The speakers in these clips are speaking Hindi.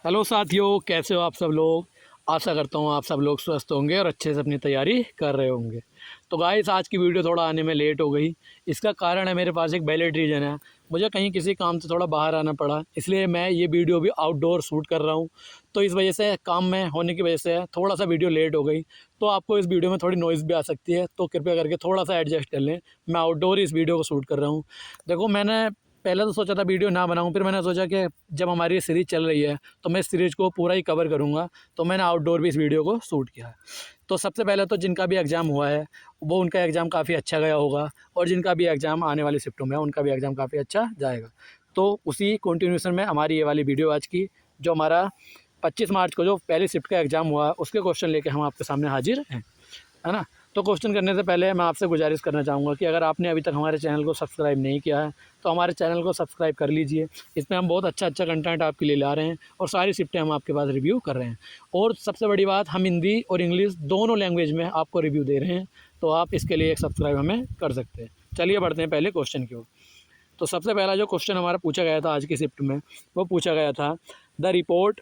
हेलो साथियों, कैसे हो आप सब लोग। आशा करता हूँ आप सब लोग स्वस्थ होंगे और अच्छे से अपनी तैयारी कर रहे होंगे। तो गाइस, आज की वीडियो थोड़ा आने में लेट हो गई। इसका कारण है, मेरे पास एक वैलिड रीज़न है। मुझे कहीं किसी काम से थोड़ा बाहर आना पड़ा, इसलिए मैं ये वीडियो भी आउटडोर शूट कर रहा हूँ। तो इस वजह से, काम में होने की वजह से थोड़ा सा वीडियो लेट हो गई। तो आपको इस वीडियो में थोड़ी नॉइज़ भी आ सकती है, तो कृपया करके थोड़ा सा एडजस्ट कर लें। मैं आउटडोर ही इस वीडियो को शूट कर रहा हूँ। देखो, मैंने पहले तो सोचा था वीडियो ना बनाऊं, फिर मैंने सोचा कि जब हमारी ये सीरीज़ चल रही है तो मैं इस सीरीज़ को पूरा ही कवर करूंगा। तो मैंने आउटडोर भी इस वीडियो को शूट किया है। तो सबसे पहले तो जिनका भी एग्ज़ाम हुआ है वो उनका एग्ज़ाम काफ़ी अच्छा गया होगा, और जिनका भी एग्ज़ाम आने वाली शिफ्टों में है उनका भी एग्ज़ाम काफ़ी अच्छा जाएगा। तो उसी कंटिन्यूएशन में हमारी ये वाली वीडियो आज की, जो हमारा 25 मार्च को जो पहली शिफ्ट का एग्ज़ाम हुआ, उसके क्वेश्चन लेके हम आपके सामने हाजिर हैं, है ना। तो क्वेश्चन करने से पहले मैं आपसे गुजारिश करना चाहूँगा कि अगर आपने अभी तक हमारे चैनल को सब्सक्राइब नहीं किया है तो हमारे चैनल को सब्सक्राइब कर लीजिए। इसमें हम बहुत अच्छा अच्छा कंटेंट आपके लिए ला रहे हैं और सारी शिफ्टें हम आपके पास रिव्यू कर रहे हैं। और सबसे बड़ी बात, हम हिंदी और इंग्लिश दोनों लैंग्वेज में आपको रिव्यू दे रहे हैं। तो आप इसके लिए एक सब्सक्राइब हमें कर सकते हैं। चलिए बढ़ते हैं पहले क्वेश्चन की ओर। तो सबसे पहला जो क्वेश्चन हमारा पूछा गया था आज की शिफ्ट में, वो पूछा गया था, the report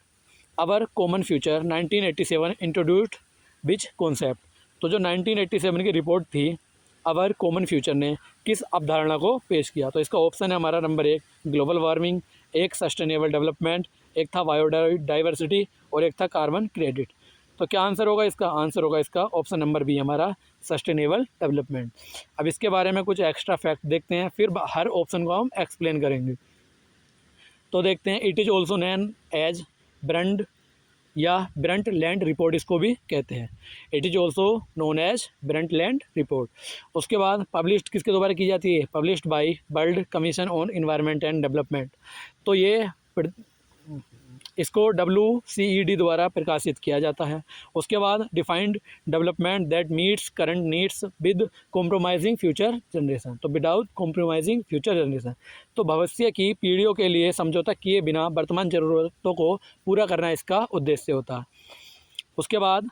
our common future 1987 introduced which concept. तो जो 1987 की रिपोर्ट थी, आवर कॉमन फ्यूचर ने किस अवधारणा को पेश किया। तो इसका ऑप्शन है हमारा नंबर 1 ग्लोबल वार्मिंग, एक सस्टेनेबल डेवलपमेंट, एक था बायोडाइवर्सिटी और एक था कार्बन क्रेडिट। तो क्या आंसर होगा इसका? आंसर होगा इसका ऑप्शन नंबर बी, हमारा सस्टेनेबल डेवलपमेंट। अब इसके बारे में कुछ एक्स्ट्रा फैक्ट देखते हैं, फिर हर ऑप्शन को हम एक्सप्लेन करेंगे। तो देखते हैं, it is also known as Brund या ब्रंटलैंड रिपोर्ट इसको भी कहते हैं। It is also known as Brundtland report. उसके बाद पब्लिश्ड किसके द्वारा की जाती है? Published by world commission on environment and development. तो ये इसको WCED द्वारा प्रकाशित किया जाता है। उसके बाद defined development that meets current needs with compromising future generation. तो विदाउट कॉम्प्रोमाइजिंग फ्यूचर जनरेशन, तो भविष्य की पीढ़ियों के लिए समझौता किए बिना वर्तमान ज़रूरतों को पूरा करना इसका उद्देश्य होता है। उसके बाद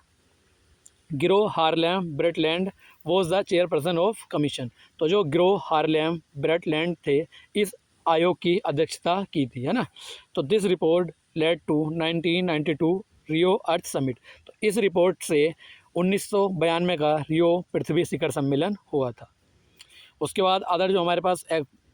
Gro Harlem Brundtland was the chairperson of commission. तो जो गिरो हार्लेम ब्रेटलैंड थे, इस आयोग की अध्यक्षता की थी, है ना। तो this report led to 1992 Rio earth summit. तो इस रिपोर्ट से 1992 का रियो पृथ्वी शिखर सम्मेलन हुआ था। उसके बाद अदर जो हमारे पास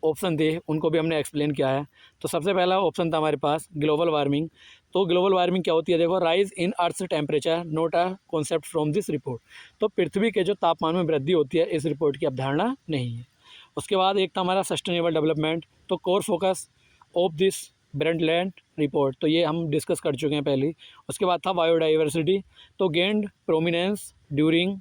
ऑप्शन थे उनको भी हमने एक्सप्लेन किया है। तो सबसे पहला ऑप्शन था हमारे पास ग्लोबल वार्मिंग। तो ग्लोबल वार्मिंग क्या होती है? देखो, rise in earth's temperature not a concept from this report. तो पृथ्वी के जो तापमान में वृद्धि होती है, इस रिपोर्ट की अवधारणा नहीं है। उसके बाद एक था हमारा सस्टेनेबल डेवलपमेंट। तो core focus of this Brundtland report, तो ये हम डिस्कस कर चुके हैं पहले। उसके बाद था बायोडाइवर्सिटी। तो gained prominence during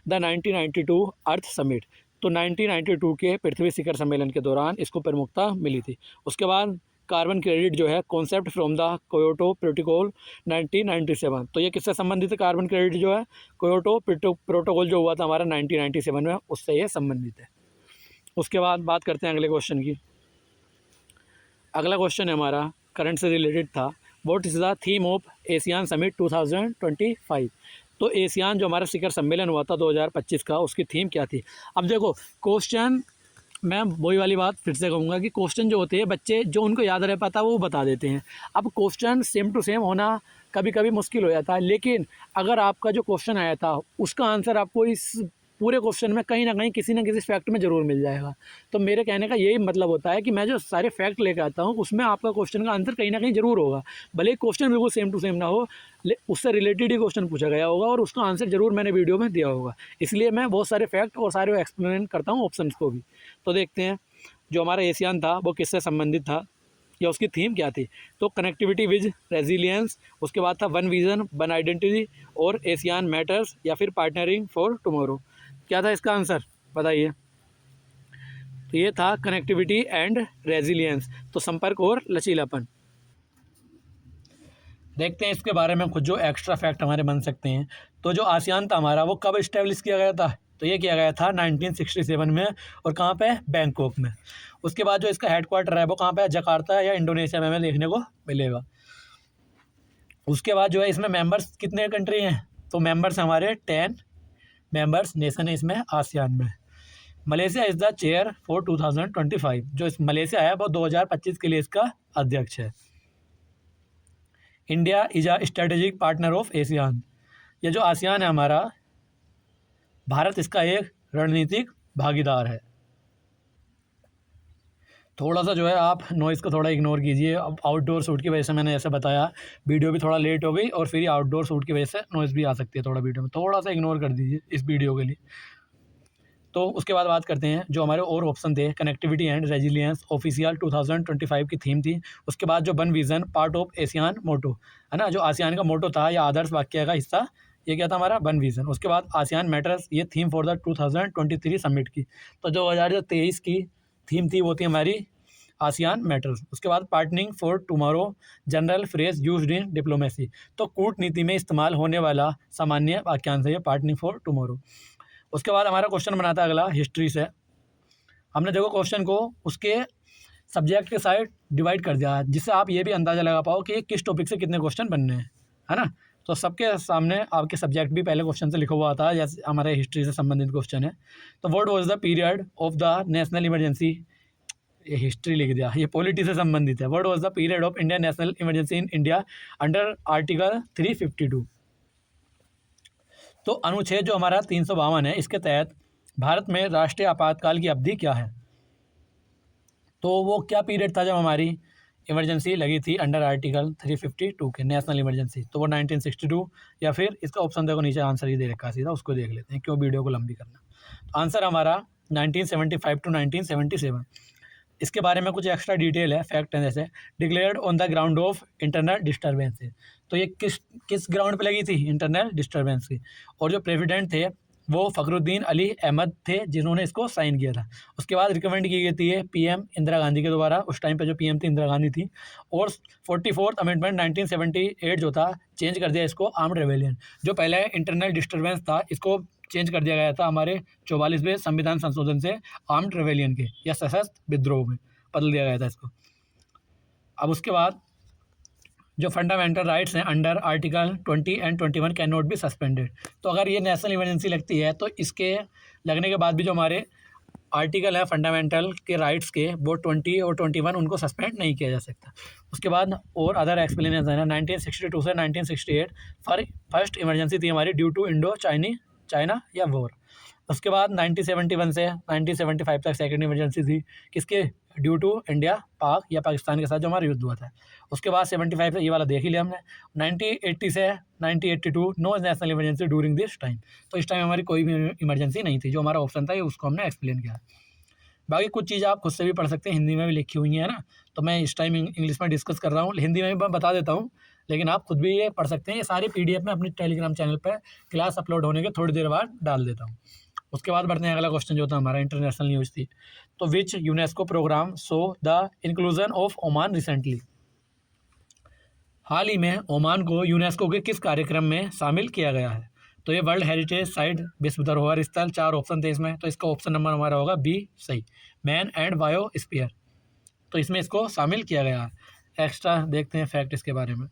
the 1992 earth summit. तो 1992 के पृथ्वी शिखर सम्मेलन के दौरान इसको प्रमुखता मिली थी। उसके बाद कार्बन क्रेडिट जो है, concept from the Kyoto protocol 1997। तो ये किससे संबंधित है? कार्बन क्रेडिट जो है, क्योटो प्रोटोकॉल जो हुआ था हमारा 1997 में, उससे ये संबंधित है। उसके बाद बात करते हैं अगले क्वेश्चन की। अगला क्वेश्चन है हमारा करंट से रिलेटेड था, what is the theme of ASEAN summit 2025। तो एशियान जो हमारा शिखर सम्मेलन हुआ था 2025 का, उसकी थीम क्या थी? अब देखो, क्वेश्चन मैं वही वाली बात फिर से कहूँगा कि क्वेश्चन जो होते हैं, बच्चे जो उनको याद रह पाता है वो बता देते हैं। अब क्वेश्चन सेम टू सेम होना कभी कभी मुश्किल हो जाता है, लेकिन अगर आपका जो क्वेश्चन आया था उसका आंसर आपको इस पूरे क्वेश्चन में कहीं ना कहीं किसी न किसी फैक्ट में ज़रूर मिल जाएगा। तो मेरे कहने का यही मतलब होता है कि मैं जो सारे फैक्ट लेकर आता हूँ उसमें आपका क्वेश्चन का आंसर कहीं ना कहीं ज़रूर होगा। भले क्वेश्चन बिल्कुल सेम टू सेम ना हो, उससे रिलेटेड ही क्वेश्चन पूछा गया होगा और उसका आंसर ज़रूर मैंने वीडियो में दिया होगा। इसलिए मैं बहुत सारे फैक्ट और सारे एक्सप्लेन करता हूँ ऑप्शन को भी। तो देखते हैं, जो हमारा एशियान था वो किससे संबंधित था या उसकी थीम क्या थी? तो कनेक्टिविटी विद रेजिलियंस। उसके बाद था वन विजन वन आइडेंटिटी और एशियान मैटर्स, या फिर पार्टनरिंग फॉर टुमारो। क्या था इसका आंसर, बताइए? तो ये था कनेक्टिविटी एंड रेजिलियंस, तो संपर्क और लचीलापन। देखते हैं इसके बारे में कुछ जो एक्स्ट्रा फैक्ट हमारे बन सकते हैं। तो जो आसियान था हमारा, वो कब इस्टेब्लिश किया गया था? तो ये किया गया था 1967 में, और कहाँ पे? बैंकॉक में। उसके बाद जो इसका हेडक्वार्टर है वो कहाँ पे है? जकार्ता या इंडोनेशिया में हमें देखने को मिलेगा। उसके बाद जो है इसमें मेंबर्स कितने कंट्री हैं? तो मेंबर्स हमारे 10 मेंबर्स नेशन है इसमें आसियान में। Malaysia is the chair for 2025। जो इस मलेशिया है वो 2025 के लिए इसका अध्यक्ष है। India is a strategic partner of ASEAN. ये जो आसियान है हमारा, भारत इसका एक रणनीतिक भागीदार है। थोड़ा सा जो है आप नॉइज़ को थोड़ा इग्नोर कीजिए। अब आउटडोर शूट की वजह से मैंने ऐसे बताया, वीडियो भी थोड़ा लेट हो गई और फिर आउटडोर शूट की वजह से नॉइज़ भी आ सकती है थोड़ा वीडियो में, थोड़ा सा इग्नोर कर दीजिए इस वीडियो के लिए। तो उसके बाद बात करते हैं जो हमारे और ऑप्शन थे, कनेक्टिविटी एंड रेजिलियंस ऑफिशियल 2025 की थीम थी। उसके बाद जो one vision part of ASEAN motto है ना, जो आसियान का मोटो था या आदर्श वाक्य का हिस्सा, ये क्या था हमारा वन विजन। उसके बाद आसियान मैटर्स, ये थीम फॉर द 2023 समिट की। तो जो 2023 की थीम थी वो थी हमारी आसियान मैटर्स। उसके बाद partnering for tomorrow, general phrase used in diplomacy. तो कूटनीति में इस्तेमाल होने वाला सामान्य वाक्यांश है ये पार्टनिंग फॉर टुमारो। उसके बाद हमारा क्वेश्चन बनाता है अगला हिस्ट्री से। हमने देखो क्वेश्चन को उसके सब्जेक्ट के साइड डिवाइड कर दिया है, जिससे आप ये भी अंदाज़ा लगा पाओ कि किस टॉपिक से कितने क्वेश्चन बनने हैं, है ना। तो सबके सामने आपके सब्जेक्ट भी पहले क्वेश्चन से लिखा हुआ था, जैसे हमारे हिस्ट्री से संबंधित क्वेश्चन है। तो what was the period of the national emergency, ये हिस्ट्री लिख दिया, ये पॉलिटी से संबंधित है। What was the period of India national emergency in India under article 352। तो अनुच्छेद जो हमारा 352 है, इसके तहत भारत में राष्ट्रीय आपातकाल की अवधि क्या है। तो वो क्या पीरियड था जब हमारी इमरजेंसी लगी थी अंडर आर्टिकल 352 के, नेशनल इमरजेंसी। तो वो 1962, या फिर इसका ऑप्शन देखो नीचे आंसर ही दे रखा है सीधा, उसको देख लेते हैं, क्यों वीडियो को लंबी करना। तो आंसर हमारा 1975 टू 1977। इसके बारे में कुछ एक्स्ट्रा डिटेल है, फैक्ट है, जैसे declared on the ground of internal disturbance. तो ये किस ग्राउंड पे लगी थी, इंटरनल डिस्टर्बेंस की। और जो प्रेसिडेंट थे वो फ़खरुद्दीन अली अहमद थे, जिन्होंने इसको साइन किया था। उसके बाद रिकमेंड की गई थी ये पीएम इंदिरा गांधी के द्वारा, उस टाइम पे जो पीएम थी इंदिरा गांधी थी। और 44th अमेंडमेंट 1978 जो था, चेंज कर दिया इसको आर्म्ड रेबेलियन। जो पहले इंटरनल डिस्टर्बेंस था, इसको चेंज कर दिया गया था हमारे 44वें संविधान संशोधन से आर्म्ड रेबेलियन के या सशस्त्र विद्रोह में बदल दिया गया था इसको। अब उसके बाद जो फंडामेंटल राइट्स हैं under article 20 and 21 can not be suspended. तो अगर ये नेशनल इमरजेंसी लगती है तो इसके लगने के बाद भी जो हमारे आर्टिकल है फंडामेंटल के राइट्स के, वो 20 और 21 उनको सस्पेंड नहीं किया जा सकता। उसके बाद और अदर एक्सप्लेनेशन है 1962 से 1968 फर्स्ट इमरजेंसी थी हमारी ड्यू टू इंडो चाइना या वॉर। उसके बाद 1971 से 1975 तक सेकेंड इमरजेंसी थी, किसके, ड्यू टू इंडिया पाक या पाकिस्तान के साथ जो हमारा युद्ध हुआ था। उसके बाद 75 से ये वाला देख ही लिया हमने। 1980 से 1982 no national emergency during this time. तो इस टाइम हमारी कोई भी इमरजेंसी नहीं थी, जो हमारा ऑप्शन था ये उसको हमने एक्सप्लेन किया। बाकी कुछ चीज़ आप खुद से भी पढ़ सकते हैं, हिंदी में भी लिखी हुई है ना, तो मैं इस टाइम इंग्लिश में डिस्कस कर रहा हूँ, हिंदी में भी मैं बता देता हूँ, लेकिन आप खुद भी ये पढ़ सकते हैं। ये सारी PDF में अपनी टेलीग्राम चैनल पर क्लास अपलोड होने के थोड़ी देर बाद डाल देता हूँ। उसके बाद बढ़ते हैं, अगला क्वेश्चन जो था हमारा इंटरनेशनल न्यूज़ थी। तो which UNESCO program so the inclusion of Oman recently. हाल ही में ओमान को यूनेस्को के किस कार्यक्रम में शामिल किया गया है। तो ये वर्ल्ड हेरिटेज साइट, विश्व धरोहर स्थल, 4 ऑप्शन थे इसमें, तो इसका ऑप्शन नंबर हमारा होगा बी सही, मैन एंड बायोस्फीयर। तो इसमें इसको शामिल किया गया है। एक्स्ट्रा देखते हैं फैक्ट इसके बारे में।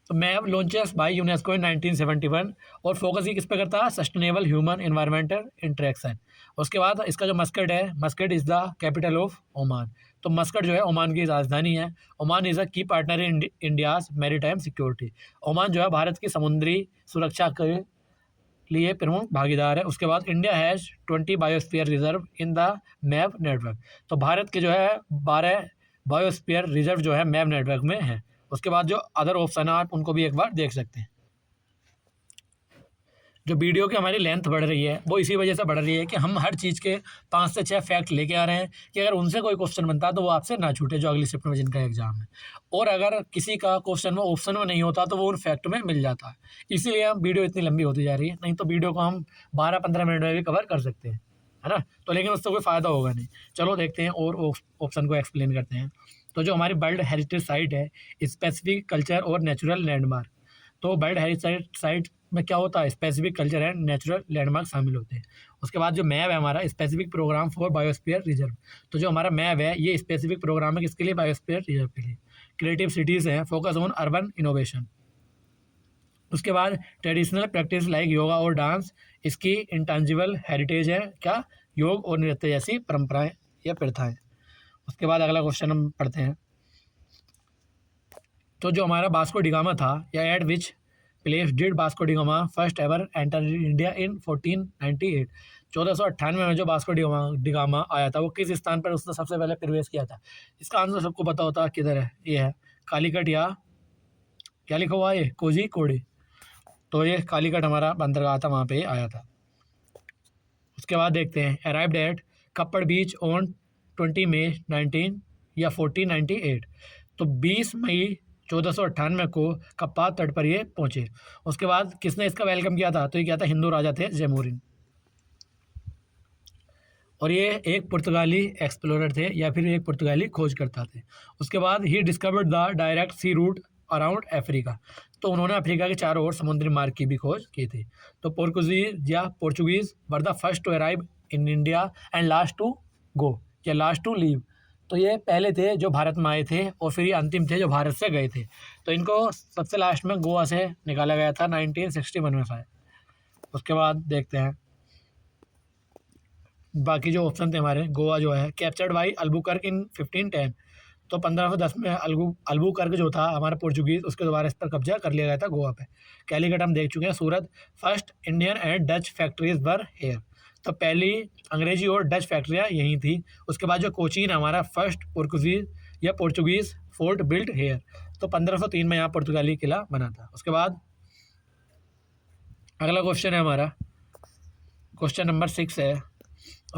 तो मैप लॉन्चेस बाय यूनेस्को इन 1971 और फोकस ये किस पे करता है, सस्टेनेबल ह्यूमन एनवायरमेंटल इंटरेक्शन। उसके बाद इसका जो मस्कट है, Muscat is the capital of Oman. तो मस्कट जो है ओमान की राजधानी है। ओमान इज़ अ की partner in India's maritime security. Oman जो है भारत की समुद्री सुरक्षा के लिए प्रमुख भागीदार है। उसके बाद India has 20 biosphere reserve in the map network. तो भारत के जो है 12 बायोस्फीयर रिजर्व जो है मैप नेटवर्क में है। उसके बाद जो अदर ऑप्शन है आप उनको भी एक बार देख सकते हैं। जो वीडियो की हमारी लेंथ बढ़ रही है वो इसी वजह से बढ़ रही है कि हम हर चीज़ के 5 से 6 फैक्ट लेके आ रहे हैं कि अगर उनसे कोई क्वेश्चन बनता है तो वो आपसे ना छूटे, जो अगली शिफ्ट में जिनका एग्जाम है। और अगर किसी का क्वेश्चन वो ऑप्शन में नहीं होता तो वो उन फैक्ट में मिल जाता है। इसीलिए हम वीडियो इतनी लंबी होती जा रही है, नहीं तो वीडियो को हम 12-15 मिनट में भी कवर कर सकते हैं, है ना। तो लेकिन उससे कोई फ़ायदा होगा नहीं। चलो देखते हैं और ऑप्शन को एक्सप्लेन करते हैं। तो जो हमारी वर्ल्ड हेरिटेज साइट है, स्पेसिफिक कल्चर और नेचुरल लैंडमार्क। तो वर्ल्ड हेरिटेज साइट में क्या होता है, specific culture and natural landmark शामिल होते हैं। उसके बाद जो मैप है हमारा, specific programme for biosphere reserve. तो जो हमारा मैप है ये स्पेसिफिक प्रोग्राम है किसके लिए, बायोस्फीयर रिजर्व के लिए। क्रिएटिव सिटीज़ हैं, फोकस ऑन अर्बन इनोवेशन। उसके बाद ट्रेडिशनल प्रैक्टिस लाइक योगा और डांस, इसकी इंटेंजिबल हेरिटेज है क्या, योग और नृत्य जैसी परंपराएं या प्रथाएं। उसके बाद अगला क्वेश्चन हम पढ़ते हैं। तो जो हमारा वास्को डी गामा था, या eight which place did Vasco D gamma first ever enter India in 1498, 1498 में जो वास्को डी गामा आया था वो किस स्थान पर उसने सबसे पहले प्रवेश किया था? इसका आंसर सबको पता होता है किधर है, ये है कालीकट, या क्या लिखा हुआ है कोजी कोड़ी। तो ये कालीकट हमारा बंदरगाह था, वहाँ पे आया था। उसके बाद देखते हैं arrived at Kappad beach on 20 मई 19 या 1498। तो 20 मई 1498 को कप्पा तट पर ये पहुँचे। उसके बाद किसने इसका वेलकम किया था? तो ये क्या था, हिंदू राजा थे जैमूरिन, और ये एक पुर्तगाली एक्सप्लोरर थे या फिर एक पुर्तगाली खोजकर्ता थे। उसके बाद ही discovered the direct sea route around Africa. तो उन्होंने अफ्रीका के चारों ओर समुद्री मार्ग की भी खोज की थी। तो Portuguese were the first to arrive in India and last to go, या लास्ट टू लीव। तो ये पहले थे जो भारत में आए थे, और फिर ये अंतिम थे जो भारत से गए थे। तो इनको सबसे लास्ट में गोवा से निकाला गया था 1961 में शायद। उसके बाद देखते हैं बाकी जो ऑप्शन थे हमारे। गोवा जो है कैप्चर्ड बाई अल्बुकर्क इन 1510। तो 1510 में अल्बुकर्क जो था हमारा पोर्चुगीज, उसके द्वारा इस पर कब्जा कर लिया गया था गोवा पे। कैलीकट हम देख चुके हैं। Surat first Indian and Dutch factories were here. तो पहली अंग्रेजी और डच फैक्ट्रियाँ यहीं थी। उसके बाद जो कोचीन हमारा first Portuguese fort built here. तो 1503 में यहाँ पुर्तगाली किला बना था। उसके बाद अगला क्वेश्चन है हमारा, क्वेश्चन नंबर 6 है,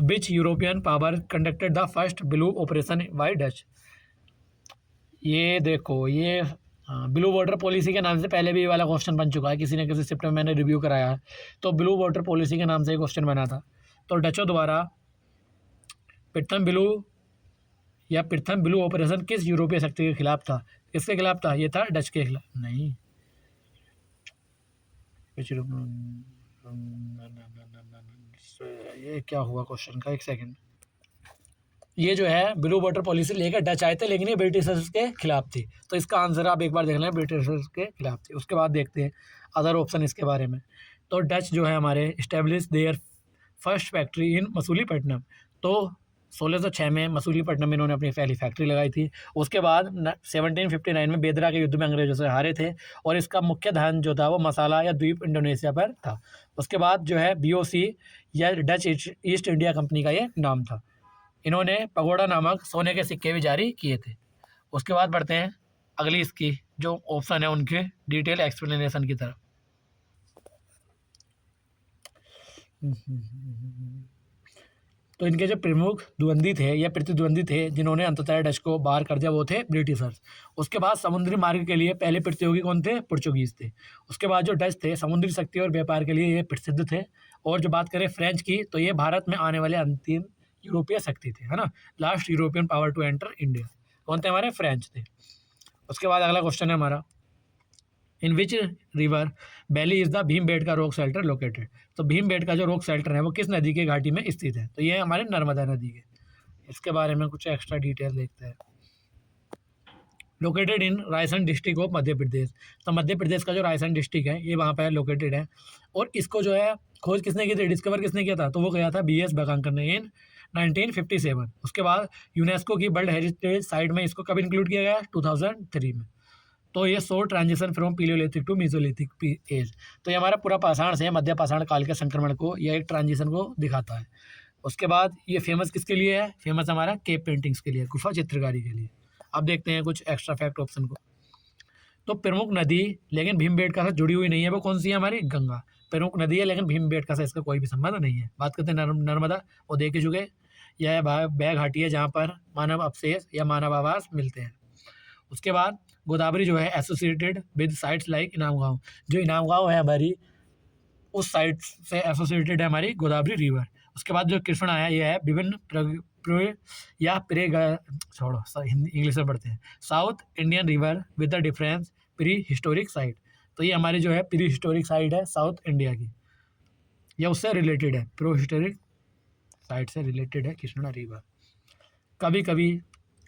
which European power conducted the first blue operation by Dutch. ये देखो, ये ब्लू वाटर पॉलिसी के नाम से पहले भी ये वाला क्वेश्चन बन चुका है, किसी न किसी शिफ्ट में मैंने रिव्यू कराया है। तो ब्लू वाटर पॉलिसी के नाम से क्वेश्चन बना था। तो डचों द्वारा प्रथम ब्लू ऑपरेशन किस यूरोपीय शक्ति के खिलाफ था? किसके खिलाफ था? ये था डच के खिलाफ। नहीं, ये क्या हुआ क्वेश्चन का, एक सेकंड। ये जो है ब्लू वाटर पॉलिसी लेकर डच आए थे, लेकिन ये ब्रिटिशर्स के खिलाफ थी। तो इसका आंसर आप एक बार देख लें, ब्रिटिशर्स के खिलाफ थी। उसके बाद देखते हैं अदर ऑप्शन इसके बारे में। तो डच जो है हमारे establish there first factory in Masulipatnam. तो 1606 में मसूलीपट्टनम में इन्होंने अपनी पहली फैक्ट्री लगाई थी। उसके बाद 1759 में बेदरा के युद्ध में अंग्रेजों से हारे थे, और इसका मुख्य ध्यान जो था वो मसाला या द्वीप इंडोनेशिया पर था। उसके बाद जो है BOC या डच ईस्ट इंडिया कंपनी का ये नाम था। इन्होंने पगोड़ा नामक सोने के सिक्के भी जारी किए थे। उसके बाद बढ़ते हैं अगली इसकी जो ऑप्शन है उनके डिटेल एक्सप्लेनेशन की तरफ। तो इनके जो प्रमुख द्वंद्वी थे या प्रतिद्वंदी थे जिन्होंने अंततः डच को बाहर कर दिया, वो थे ब्रिटिशर्स। उसके बाद समुद्री मार्ग के लिए पहले प्रतियोगी कौन थे? पुर्तगीज थे। उसके बाद जो डच थे समुद्री शक्ति और व्यापार के लिए ये प्रसिद्ध थे। और जो बात करें फ्रेंच की, तो ये भारत में आने वाले अंतिम यूरोपीय शक्ति थे, है ना, last European power to enter India. कौन थे? हमारे फ्रेंच थे। उसके बाद अगला क्वेश्चन है हमारा, in which river valley is the Bhimbetka rock shelter located. तो भीमबेटका जो रॉक शेल्टर है वो किस नदी के घाटी में स्थित है? तो ये हमारे नर्मदा नदी के। इसके बारे में कुछ एक्स्ट्रा डिटेल देखते हैं। Located in Raisen district of Madhya Pradesh. तो मध्य प्रदेश का जो रायसेन डिस्ट्रिक्ट है ये वहाँ पर लोकेटेड है। और इसको जो है खोज किसने की थी, डिस्कवर किसने किया था? तो वो गया था BS बकांकर ने इन 1957। उसके बाद यूनेस्को की वर्ल्ड हेरिटेज साइट में इसको कब इंक्लूड किया गया? 2003 में। तो ये show transition from paleolithic to mesolithic age. तो ये हमारा पूरा पाषाण से मध्य पाषाण काल के संक्रमण को, यह एक ट्रांजिशन को दिखाता है। उसके बाद ये फेमस किसके लिए है? फेमस हमारा केव पेंटिंग्स के लिए, गुफा चित्रकारी के लिए। अब देखते हैं कुछ एक्स्ट्रा फैक्ट ऑप्शन को। तो प्रमुख नदी लेकिन भीमबेटका से जुड़ी हुई नहीं है, वो कौन सी है? हमारी गंगा प्रमुख नदी है, लेकिन भीमबेटका से इसका कोई भी संबंध नहीं है। बात करते हैं नर्मदा, वो देख ही चुके। यह वह घाटी है जहाँ पर मानव अवशेष या मानव आवास मिलते हैं। उसके बाद गोदावरी जो है एसोसिएटेड विद साइट्स लाइक इनाम गाँव। जो इनाम गाँव है हमारी, उस साइट से एसोसिएटेड है हमारी गोदावरी रिवर। उसके बाद जो कृष्णा है ये है विभिन्न छोड़ो इंग्लिश में पढ़ते हैं, south Indian river with the difference pre historic site. तो ये हमारी जो है प्री हिस्टोरिक साइट है साउथ इंडिया की, या उससे रिलेटेड है, प्रो हिस्टोरिक साइट से रिलेटेड है कृष्णा रिवर। कभी कभी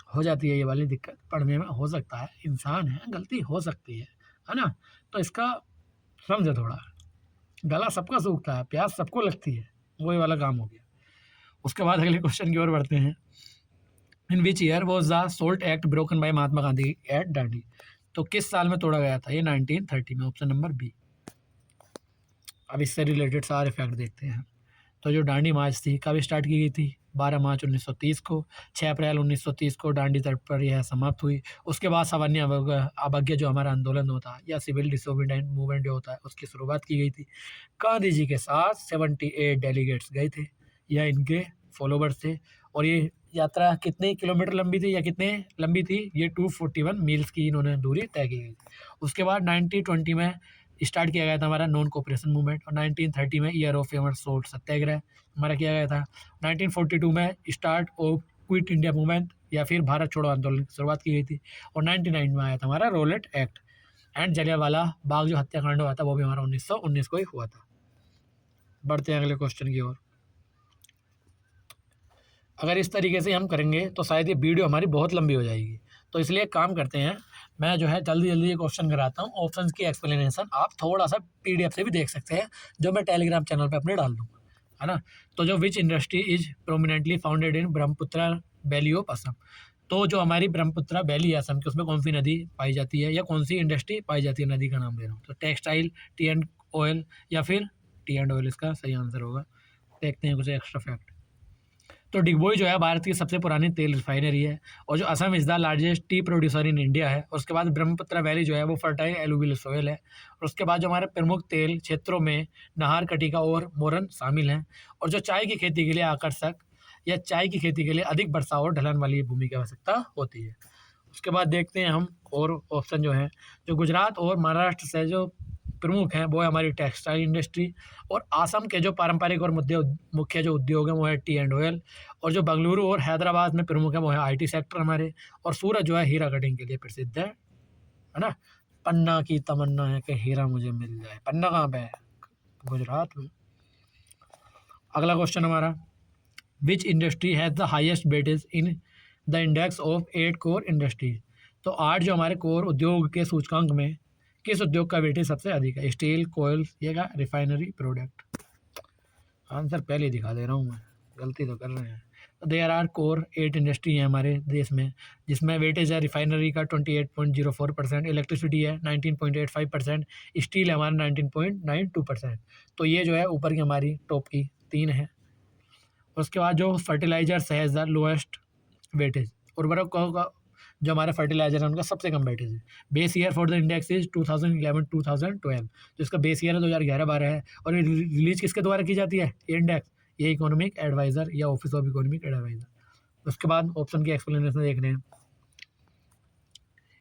हो जाती है ये वाली दिक्कत, पढ़ने में हो सकता है, इंसान है, गलती हो सकती है ना। तो इसका समझे थोड़ा, गला सबका सूखता है, प्यास सबको लगती है, वही वाला काम हो गया। उसके बाद अगले क्वेश्चन की ओर बढ़ते हैं। In which year was the salt act broken by Mahatma Gandhi at Dandi. तो किस साल में तोड़ा गया था? ये 1930 में, ऑप्शन नंबर बी। अब इससे रिलेटेड सारे फैक्ट देखते हैं। तो जो दांडी मार्च थी कब स्टार्ट की गई थी? 12 मार्च 1930 को। 6 अप्रैल 1930 को दांडी तट पर यह समाप्त हुई। उसके बाद सामान्य अवज्ञा जो हमारा आंदोलन होता है या सिविल डिसोबीडिएंट मूवमेंट जो होता है उसकी शुरुआत की गई थी। गांधी जी के साथ 78 डेलीगेट्स गए थे या इनके फॉलोवर्स थे। और ये यात्रा कितने किलोमीटर लंबी थी या कितने लंबी थी? ये 241 मील्स की इन्होंने दूरी तय की गई। उसके बाद 1920 में स्टार्ट किया गया था हमारा नॉन कोऑपरेशन मूवमेंट, और 1930 में ईयर ऑफ फेमस सोल्ट सत्याग्रह हमारा किया गया था। 1942 में start of quit India movement या फिर भारत छोड़ो आंदोलन की शुरुआत की गई थी। और 1999 में आया था हमारा roulette act. And Jallianwala Bagh जो हत्याकांड हुआ था वो भी हमारा 1919 को ही हुआ था। बढ़ते हैं अगले क्वेश्चन की ओर। अगर इस तरीके से हम करेंगे तो शायद ये वीडियो हमारी बहुत लंबी हो जाएगी, तो इसलिए एक काम करते हैं, मैं जो है जल्दी जल्दी ये क्वेश्चन कराता हूँ। ऑप्शंस की एक्सप्लेनेशन आप थोड़ा सा पीडीएफ से भी देख सकते हैं, जो मैं टेलीग्राम चैनल पे अपने डाल दूँगा, है ना। तो जो विच industry is prominently founded in Brahmaputra valley of Assam, तो जो हमारी ब्रह्मपुत्रा वैली है असम की, उसमें कौन सी नदी पाई जाती है या कौन सी इंडस्ट्री पाई जाती है? नदी का नाम दे रहा हूँ। तो टेक्सटाइल, टी एंड ऑयल या फिर टी एंड ऑयल इसका सही आंसर होगा। देखते हैं कुछ एक्स्ट्रा फैक्ट। तो डिगबोई जो है भारत की सबसे पुरानी तेल रिफाइनरी है, और जो Assam is the largest tea producer in India है। उसके बाद ब्रह्मपुत्रा वैली जो है वो फर्टाइल एलुवियल सोयल है। और उसके बाद जो हमारे प्रमुख तेल क्षेत्रों में नाहर, कटिका और मोरन शामिल हैं। और जो चाय की खेती के लिए आकर्षक या चाय की खेती के लिए अधिक वर्षा और ढलान वाली भूमि की आवश्यकता होती है। उसके बाद देखते हैं हम और ऑप्शन जो है, जो गुजरात और महाराष्ट्र से जो प्रमुख हैं वो है हमारी टेक्सटाइल इंडस्ट्री। और असम के जो पारंपरिक और मुख्य जो उद्योग हैं वो है टी एंड ऑयल। और जो बेंगलुरु और हैदराबाद में प्रमुख है वो है आईटी सेक्टर हमारे। और सूरत जो है हीरा कटिंग के लिए प्रसिद्ध है ना। पन्ना की तमन्ना है कि हीरा मुझे मिल जाए। पन्ना कहाँ पे है? गुजरात में। अगला क्वेश्चन हमारा, विच industry has the highest weightage in the index of 8 core industries. तो 8 जो हमारे कोर उद्योग के सूचकांक में किस उद्योग का वेटेज सबसे अधिक है? स्टील, कोयल्स या रिफाइनरी प्रोडक्ट? आंसर पहले ही दिखा दे रहा हूँ मैं, गलती तो कर रहे हैं। तो देयर आर कोर 8 इंडस्ट्री है हमारे देश में, जिसमें वेटेज है रिफाइनरी का 28.04%, इलेक्ट्रिसिटी है 19.85%, स्टील है हमारा 19.92%। तो ये जो है ऊपर की हमारी टॉप की 3 है। उसके बाद जो फर्टिलाइजर्स है द लोएस्ट वेटेज, उर्वरक का जो हमारा फर्टिलाइजर है उनका सबसे कम वेटेज है। Base year for the index is 2011-2012, तो इसका बेस ईयर है 2011-12 है। और ये रिलीज किसके द्वारा की जाती है ये इंडेक्स? ये इकोनॉमिक एडवाइज़र या ऑफिस ऑफ इकोनॉमिक एडवाइज़र। उसके बाद ऑप्शन की एक्सप्लेनेशन देख रहे हैं।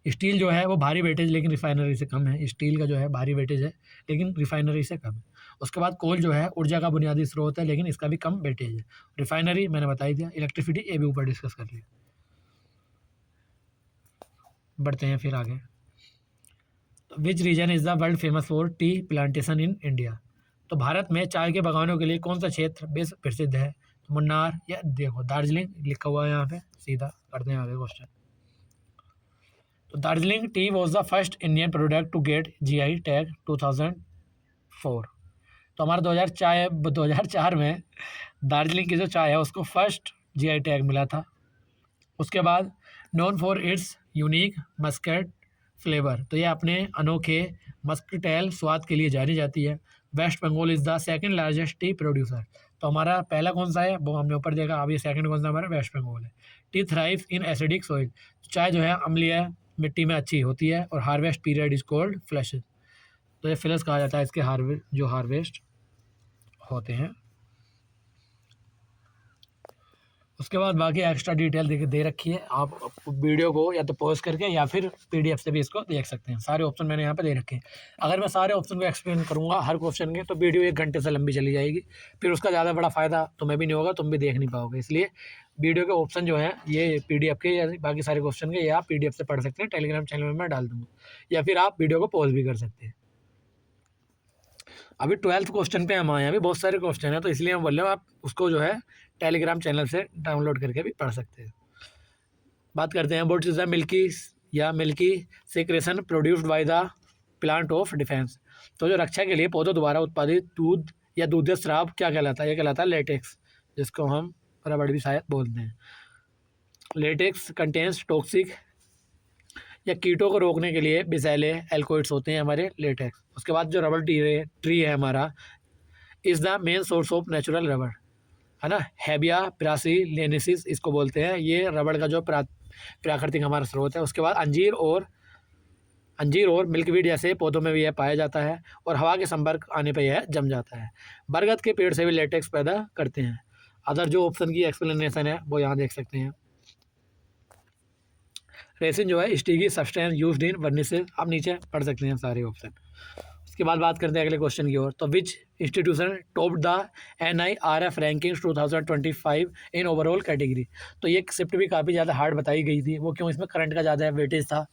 स्टील जो है वो भारी वेटेज लेकिन रिफाइनरी से कम है। स्टील का जो है भारी वेटेज है लेकिन रिफाइनरी से कम है। उसके बाद कोल जो है ऊर्जा का बुनियादी स्रोत है लेकिन इसका भी कम वेटेज है। रिफाइनरी मैंने बता ही दिया। इलेक्ट्रिसिटी ये भी ऊपर डिस्कस कर लिया। बढ़ते हैं फिर आगे। तो which region is the world famous for tea plantation in India. तो भारत में चाय के बागानों के लिए कौन सा क्षेत्र बेस प्रसिद्ध है? तो मुन्नार या देखो दार्जिलिंग लिखा हुआ है यहाँ पे, सीधा करते हैं आगे क्वेश्चन। तो Darjeeling tea was the first Indian product to get GI tag 2004। तो हमारा 2004 में दार्जिलिंग की जो चाय है उसको फर्स्ट जीआई टैग मिला था। उसके बाद known for its unique Muscat flavour, तो ये अपने अनोखे मस्कटेल स्वाद के लिए जानी जाती है। West Bengal is the second largest tea producer. तो हमारा पहला कौन सा है वो हमने ऊपर देखा, अब ये सेकंड कौन सा हमारा वेस्ट बंगाल है। T thrive in acidic soil, चाय जो है अम्लीय मिट्टी में अच्छी होती है। और harvest period is called flush, तो ये फ्लश कहा जाता है इसके हार्वेस्ट होते हैं। उसके बाद बाकी एक्स्ट्रा डिटेल दे रखी है, आप वीडियो को या तो पॉज करके या फिर पीडीएफ से भी इसको देख सकते हैं। सारे ऑप्शन मैंने यहाँ पे दे रखे हैं। अगर मैं सारे ऑप्शन को एक्सप्लेन करूँगा हर क्वेश्चन के तो वीडियो 1 घंटे से लंबी चली जाएगी, फिर उसका ज़्यादा बड़ा फ़ायदा तुम्हें भी नहीं होगा, तुम भी देख नहीं पाओगे। इसलिए वीडियो के ऑप्शन जो हैं ये पीडीएफ के या बाकी सारे क्वेश्चन के ये आप पीडीएफ से पढ़ सकते हैं, टेलीग्राम चैनल में मैं डाल दूँगा, या फिर आप वीडियो को पॉज भी कर सकते हैं। अभी 12th क्वेश्चन पे हम आए हैं, अभी बहुत सारे क्वेश्चन हैं तो इसलिए हम बोल रहे हैं आप उसको जो है टेलीग्राम चैनल से डाउनलोड करके भी पढ़ सकते हैं। बात करते हैं what is the milky secretion produced by the plant of defence. तो जो रक्षा के लिए पौधों द्वारा उत्पादित दूध या दूधिया स्राव क्या कहलाता है? ये कहलाता है लेटेक्स, जिसको हम रबड़ भी शायद बोलते हैं। लेटेक्स कंटेन्स टॉक्सिक या कीटों को रोकने के लिए बिसैले एल्कोइड्स होते हैं हमारे लेटेक्स। उसके बाद जो रबर ट्री है हमारा is the main source of natural rubber, है ना। हैबिया ब्रासिलिनेसिस इसको बोलते हैं, ये रबड़ का जो प्राकृतिक हमारा स्रोत है। उसके बाद अंजीर और मिल्कवीड जैसे पौधों में भी यह पाया जाता है और हवा के संपर्क आने पर यह जम जाता है। बरगद के पेड़ से भी लेटेक्स पैदा करते हैं। अदर जो ऑप्शन की एक्सप्लेनेशन है वो यहाँ देख सकते हैं। रेसिन जो है स्टिकी सब्सटेंस यूज्ड इन वर्निसेस, आप नीचे पढ़ सकते हैं सारे ऑप्शन। उसके बाद बात करते हैं अगले क्वेश्चन की ओर। तो विच institution top the NIRF rankings 2025 in overall category. तो ये शिफ्ट भी काफ़ी ज़्यादा हार्ड बताई गई थी, वो क्यों, इसमें करंट का ज़्यादा वेटेज था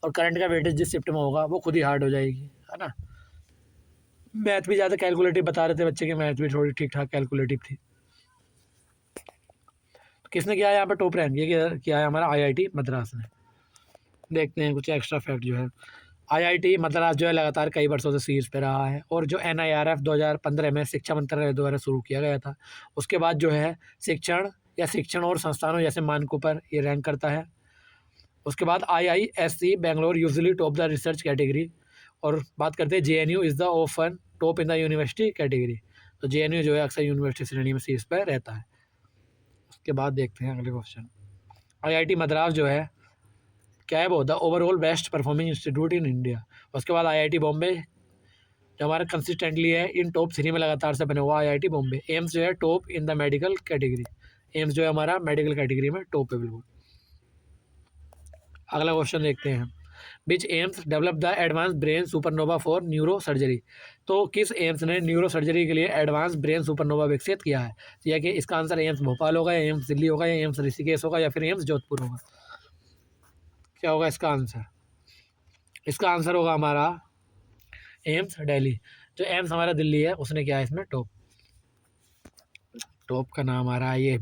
और करंट का वेटेज जिस शिफ्ट में होगा वो खुद ही हार्ड हो जाएगी, है ना। मैथ भी ज़्यादा कैलकुलेटिव बता रहे थे बच्चे की, मैथ भी थोड़ी ठीक ठाक कैलकुलेटिव थी। तो किसने किया है यहाँ पर टॉप रैंक, ये किया है हमारा IIT मद्रास ने। देखते हैं कुछ एक्स्ट्रा फैक्ट जो है। IIT मद्रास जो है लगातार कई वर्षों से शीर्ष पे रहा है और जो NIRF 2015 में शिक्षा मंत्रालय द्वारा शुरू किया गया था, उसके बाद जो है शिक्षण और संस्थानों जैसे मानकों पर ये रैंक करता है। उसके बाद IISc Bangalore usually top the research category. और बात करते हैं JNU is the often top in the university category. तो JNU जो है अक्सर यूनिवर्सिटी श्रेणी में शीर्ष पर रहता है। उसके बाद देखते हैं अगले क्वेश्चन। IIT मद्रास जो है क्या है वो, the overall best performing institute in India. उसके बाद IIT बॉम्बे जो हमारा कंसिस्टेंटली है इन टॉप 3 में लगातार से बने हुआ IIT बॉम्बे। एम्स जो है top in the medical category, AIIMS जो है हमारा मेडिकल कैटेगरी में टॉप है बिल्कुल। अगला क्वेश्चन देखते हैं। Which aims develop the advance brain supernova for neuro surgery. तो किस एम्स ने न्यूरो सर्जरी के लिए एडवांस ब्रेन सुपरनोवा विकसित किया है। तो यह कि इसका आंसर एम्स भोपाल होगा, या एम्स दिल्ली होगा, या एम्स ऋषिकेश होगा, या फिर एम्स जोधपुर होगा। क्या होगा इसका आंसर, इसका आंसर होगा हमारा एम्स दिल्ली। जो एम्स हमारा दिल्ली है उसने किया है इसमें टॉप का नाम आ रहा है, ये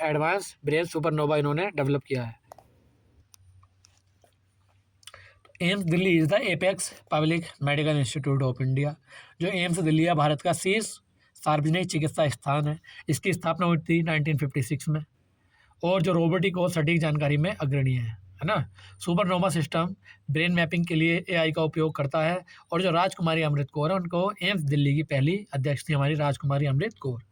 एडवांस ब्रेन सुपरनोवा इन्होंने डेवलप किया है। AIIMS Delhi is the apex public medical institute of India. जो एम्स दिल्ली है भारत का शीर्ष सार्वजनिक चिकित्सा स्थान है। इसकी स्थापना हुई थी 1956 में और जो रोबोटिक और सटीक जानकारी में अग्रणी है ना। सुपरनोवा सिस्टम ब्रेन मैपिंग के लिए AI का उपयोग करता है। और जो राजकुमारी अमृत कौर है उनको एम्स दिल्ली की पहली अध्यक्ष थी हमारी राजकुमारी अमृत कौर।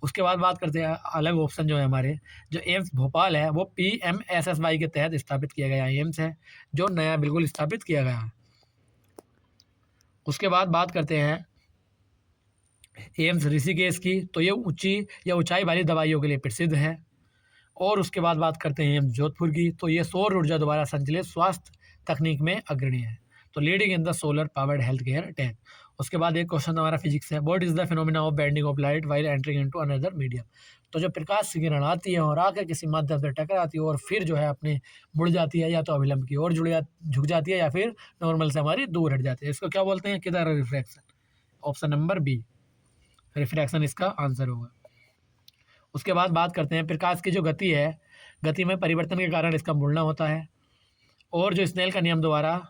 उसके बाद बात करते हैं अलग ऑप्शन जो है हमारे, जो एम्स भोपाल है वो PMSSY के तहत स्थापित किया गया एम्स है, जो नया बिल्कुल स्थापित किया गया है। उसके बाद बात करते हैं एम्स ऋषिकेश की। तो ये ऊंचाई वाली दवाइयों के लिए प्रसिद्ध है। और उसके बाद बात करते हैं एम्स जोधपुर की। तो ये सौर ऊर्जा द्वारा संचालित स्वास्थ्य तकनीक में अग्रणी है। तो leading in the solar powered health care tech. उसके बाद एक क्वेश्चन हमारा फिजिक्स है। What is the phenomena of bending of light while entering into another medium. तो जो प्रकाश की किरण आती है और आकर किसी माध्यम से टकराती है और फिर जो है अपने मुड़ जाती है, या तो अभिलंब की ओर झुक जाती है, या फिर नॉर्मल से हमारी दूर हट जाती है, इसको क्या बोलते हैं, किधर refraction. Option number B refraction इसका आंसर होगा। उसके बाद बात करते हैं प्रकाश की जो गति है, गति में परिवर्तन के कारण इसका मुड़ना होता है। और जो स्नेल का नियम द्वारा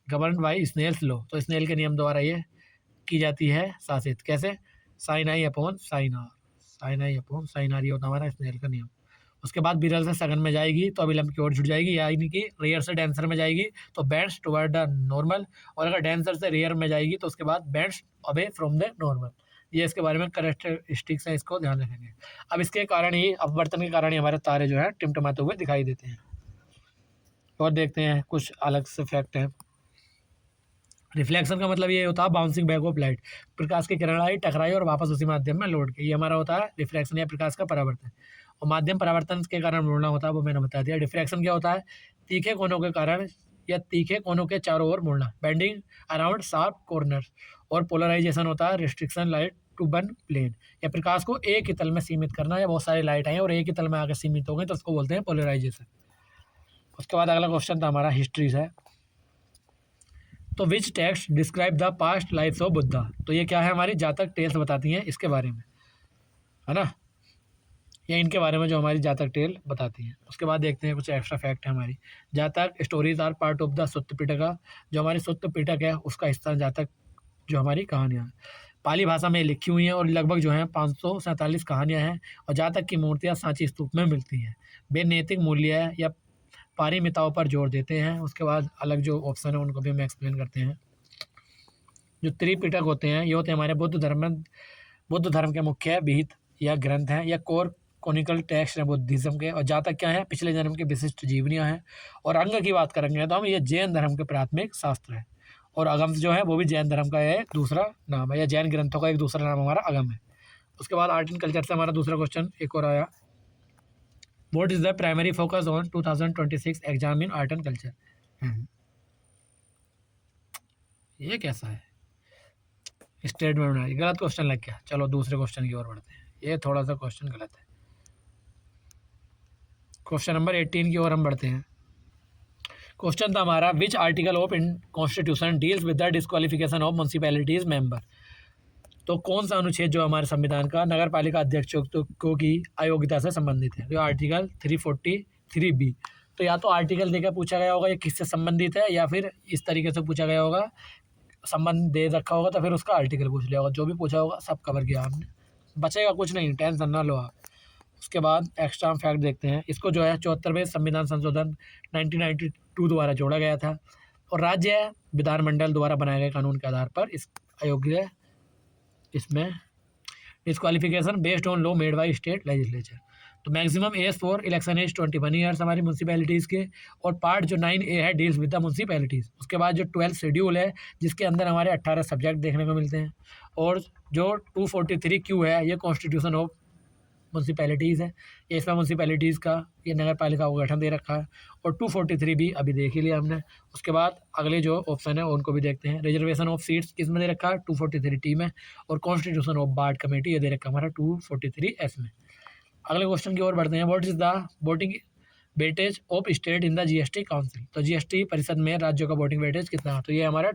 गवर्न बाई स्नेल्स लॉ, तो स्नेल के नियम द्वारा ये की जाती है शासित, कैसे, sine I upon sine R, ये होता हमारा स्नेल का नियम। उसके बाद विरल से सघन में जाएगी तो अभिलंब की ओर जुड़ जाएगी, यानी कि रेयर से डेंसर में जाएगी तो बेंड्स टुवर्ड द नॉर्मल, और अगर डेंसर से रेयर में जाएगी तो उसके बाद bends away from the normal. ये इसके बारे में करेक्टरिस्टिक्स है, इसको ध्यान रखेंगे। अब इसके कारण ही अपवर्तन के कारण ही हमारे तारे जो है टिमटिमाते हुए दिखाई देते हैं। और देखते हैं कुछ अलग से फैक्ट है। रिफ्लेक्शन का मतलब ये होता है बाउंसिंग बैक ऑफ लाइट, प्रकाश की किरण आई, टकराई और वापस उसी माध्यम में लौट गई, ये हमारा होता है रिफ्लेक्शन या प्रकाश का परावर्तन। और माध्यम परावर्तन के कारण मुड़ना होता है, वो मैंने बता दिया। डिफ्रैक्शन क्या होता है, तीखे कोनों के कारण या तीखे कोनों के चारों ओर मुड़ना, बेंडिंग अराउंड शार्प कॉर्नर्स। और पोलराइजेशन होता है restriction light to one plane, या प्रकाश को एक ही तल में सीमित करना, या बहुत सारी लाइट आई और एक ही तल में आकर सीमित हो गई तो उसको बोलते हैं पोलराइजेशन। उसके बाद अगला क्वेश्चन था हमारा हिस्ट्री से। तो which text describe the past lifes of Buddha. तो ये क्या है, हमारी जातक टेल्स बताती हैं इसके बारे में, है ना, या इनके बारे में जो हमारी जातक टेल बताती हैं। उसके बाद देखते हैं कुछ एक्स्ट्रा फैक्ट है हमारी। Jataka stories are part of the Sutta Pitaka, जो हमारी सुत्त पिटक है उसका हिस्सा जातक जो हमारी कहानियाँ हैं, पाली भाषा में लिखी हुई हैं और लगभग जो हैं 547 कहानियाँ हैं। और जातक की मूर्तियाँ सांची स्तूप में मिलती हैं। वे नैतिक मूल्य या पारमिताओं पर जोर देते हैं। उसके बाद अलग जो ऑप्शन है उनको भी हम एक्सप्लेन करते हैं। जो त्रिपिटक होते हैं ये होते हैं हमारे बुद्ध धर्म के मुख्य विहित या ग्रंथ हैं या कोर कॉनिकल टेक्स्ट हैं बुद्धिज्म के। और जहाँ तक क्या है पिछले जन्म के विशिष्ट जीवनियाँ हैं। और अंग की बात करेंगे तो हम ये जैन धर्म के प्राथमिक शास्त्र है। और अगम जो है वो भी जैन धर्म का एक दूसरा नाम है, या जैन ग्रंथों का एक दूसरा नाम हमारा अगम है। उसके बाद आर्ट एंड कल्चर से हमारा दूसरा क्वेश्चन एक और आया, what is the primary focus on 2026 exam in art and culture. ये कैसा है, स्टेटमेंट बनाई, गलत क्वेश्चन लग गया। चलो दूसरे क्वेश्चन की ओर बढ़ते हैं, ये थोड़ा सा क्वेश्चन गलत है। क्वेश्चन नंबर 18 की ओर हम बढ़ते हैं। क्वेश्चन था हमारा, which article of in constitution deals with the disqualification of municipalities member. तो कौन सा अनुच्छेद जो हमारे संविधान का नगर पालिका अध्यक्षों को की अयोग्यता से संबंधित है। जो आर्टिकल 343B। तो या तो आर्टिकल देकर पूछा गया होगा ये किससे संबंधित है, या फिर इस तरीके से पूछा गया होगा संबंध दे रखा होगा तो फिर उसका आर्टिकल पूछ लिया होगा। जो भी पूछा होगा सब कवर किया हमने, बचेगा कुछ नहीं, टेंशन ना लो आप। उसके बाद एक्स्ट्रा फैक्ट देखते हैं। इसको जो है 74वें संविधान संशोधन 1992 द्वारा जोड़ा गया था। और राज्य विधानमंडल द्वारा बनाए गए कानून के आधार पर इस अयोग्य इसमें disqualification based on law made by state legislature. तो maximum age for election age 21 years हमारी म्यूनसिपैलिटीज़ के। और पार्ट जो 9A है डील्स विद द म्यूनसिपैलिटीज़। उसके बाद जो 12 शेड्यूल है जिसके अंदर हमारे 18 सब्जेक्ट देखने को मिलते हैं। और जो 243Q है ये कॉन्स्टिट्यूशन ऑफ म्यूनसिपैलिटीज़ है, ये इसमें म्यूनसिपैलिटीज़ का ये नगर पालिका को गठन दे रखा है। और 243B अभी देख ही लिया हमने। उसके बाद अगले जो ऑप्शन है उनको भी देखते हैं। रिजर्वेशन ऑफ सीट्स किस में दे रखा है, 243T में। और कॉन्स्टिट्यूशन ऑफ बार्ड कमेटी ये दे रखा है हमारा 243S में। अगले क्वेश्चन की ओर बढ़ते हैं, what is the voting weightage of state in the GST council. तो GST परिषद में राज्यों का वोटिंग वेटेज कितना है, तो ये हमारा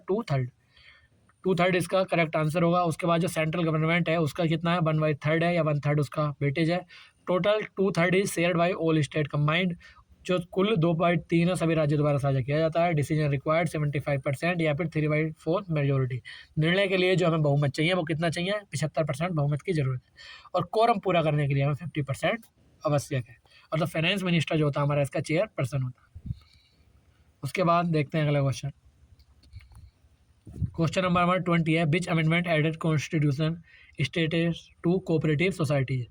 2/3 इसका करेक्ट आंसर होगा। उसके बाद जो सेंट्रल गवर्नमेंट है उसका कितना है, 1/3 है या 1/3 उसका वेटेज है। Total 2/3 is shared by all state combined. जो कुल 2/3 है सभी राज्यों द्वारा साझा किया जाता है। डिसीजन रिक्वायर्ड 75% या फिर 3/4 मेजोरिटी। निर्णय के लिए जो हमें बहुमत चाहिए वो कितना चाहिए, 75% बहुमत की जरूरत है। और कोरम पूरा करने के लिए हमें 50% आवश्यक है। और तो फाइनेंस मिनिस्टर जो होता है हमारा इसका चेयरपर्सन होता है। उसके बाद देखते हैं अगला क्वेश्चन। क्वेश्चन नंबर हमारा 20 है, which amendment added constitution status to cooperative society.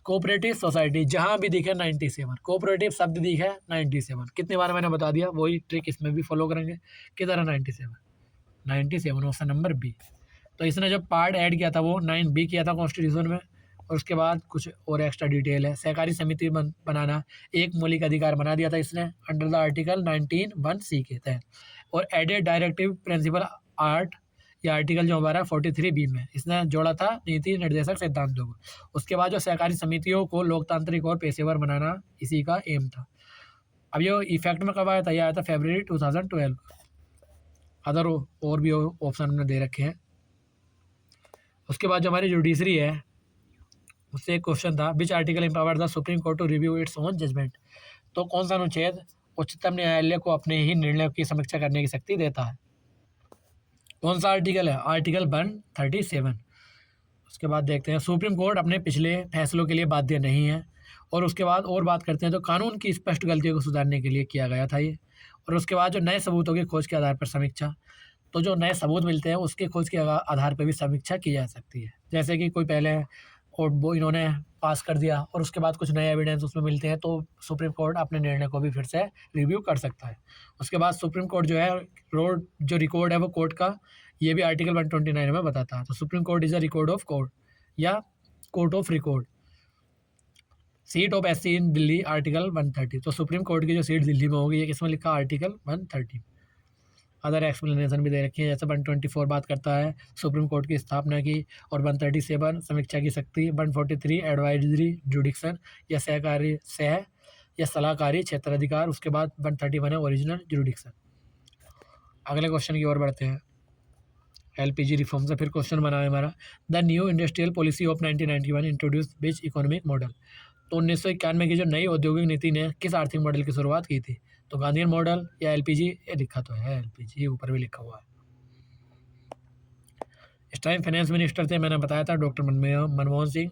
Cooperative society जहाँ भी दिखे 97, कोऑपरेटिव शब्द दिखे 97। कितनी बार मैंने बता दिया, वही ट्रिक इसमें भी फॉलो करेंगे। किधर है 97 ऑप्शन नंबर B। तो इसने जो पार्ट ऐड किया था वो 9B किया था कॉन्स्टिट्यूशन में। और उसके बाद कुछ और एक्स्ट्रा डिटेल है। सहकारी समिति बनाना एक मौलिक अधिकार बना दिया था इसने अंडर द आर्टिकल 19(1)(c) के तहत। और एडेड डायरेक्टिव प्रिंसिपल आर्ट या आर्टिकल जो हमारा 43B में इसने जोड़ा था नीति निर्देशक सिद्धांतों को। उसके बाद जो सहकारी समितियों को लोकतांत्रिक और पेशेवर बनाना इसी का एम था। अब ये इफेक्ट में कब आया था, यह आया था February 2012। अदर और भी ऑप्शन हमने दे रखे हैं। उसके बाद जो हमारी जुडिशरी है उससे एक क्वेश्चन था, which article empower the supreme court to review its own judgement. तो कौन सा अनुच्छेद उच्चतम न्यायालय को अपने ही निर्णय की समीक्षा करने की शक्ति देता है। कौन सा आर्टिकल है, आर्टिकल 137। उसके बाद देखते हैं, सुप्रीम कोर्ट अपने पिछले फैसलों के लिए बाध्य नहीं है। और उसके बाद और बात करते हैं तो कानून की स्पष्ट गलतियों को सुधारने के लिए किया गया था ये। और उसके बाद जो नए सबूतों की खोज के आधार पर समीक्षा, तो जो नए सबूत मिलते हैं उसके खोज के आधार पर भी समीक्षा की जा सकती है। जैसे कि कोई पहले और वो इन्होंने पास कर दिया और उसके बाद कुछ नए एविडेंस उसमें मिलते हैं तो सुप्रीम कोर्ट अपने निर्णय को भी फिर से रिव्यू कर सकता है। उसके बाद सुप्रीम कोर्ट जो है जो रिकॉर्ड है वो कोर्ट का, ये भी आर्टिकल 129 में बताता है। तो Supreme Court is a record of court या court of record. Seat of SC in Delhi article 130। तो सुप्रीम कोर्ट की जो सीट दिल्ली में होगी ये किसमें लिखा, आर्टिकल 130। अदर एक्सप्लेनेशन भी दे रखी है, जैसे 124 बात करता है सुप्रीम कोर्ट की स्थापना की। और 137 समीक्षा की शक्ति। 143 एडवाइजरी जुडिक्शन या सहकारी या सलाहकारी क्षेत्राधिकार। उसके बाद 131 है ओरिजिनल जुडिक्शन। अगले क्वेश्चन की ओर बढ़ते हैं। LPG रिफॉर्म से फिर क्वेश्चन बना है हमारा, the new industrial policy of 1991 introduce which economic model. तो 1991 की जो नई औद्योगिक नीति ने किस आर्थिक मॉडल की शुरुआत की थी। तो गांधीयन मॉडल या LPG, ये लिखा तो है LPG, ऊपर भी लिखा हुआ है। इस टाइम फाइनेंस मिनिस्टर थे, मैंने बताया था, doctor Manmohan Singh.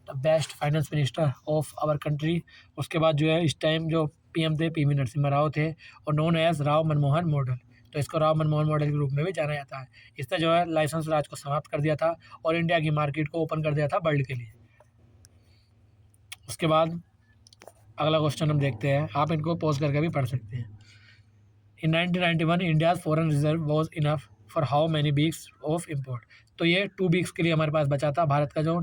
The best finance minister of our country. उसके बाद जो है इस टाइम जो पीएम थे पीवी नरसिम्हा राव थे और known as Rao Manmohan model, तो इसको राव मनमोहन मॉडल के रूप में भी जाना जाता है। इसने जो है लाइसेंस राज को समाप्त कर दिया था और इंडिया की मार्केट को ओपन कर दिया था वर्ल्ड के लिए। उसके बाद अगला क्वेश्चन हम देखते हैं, आप इनको पॉज करके भी पढ़ सकते हैं। इन 1991 India's foreign reserve was enough for how many weeks of import. तो ये 2 वीक्स के लिए हमारे पास बचा था। भारत का जो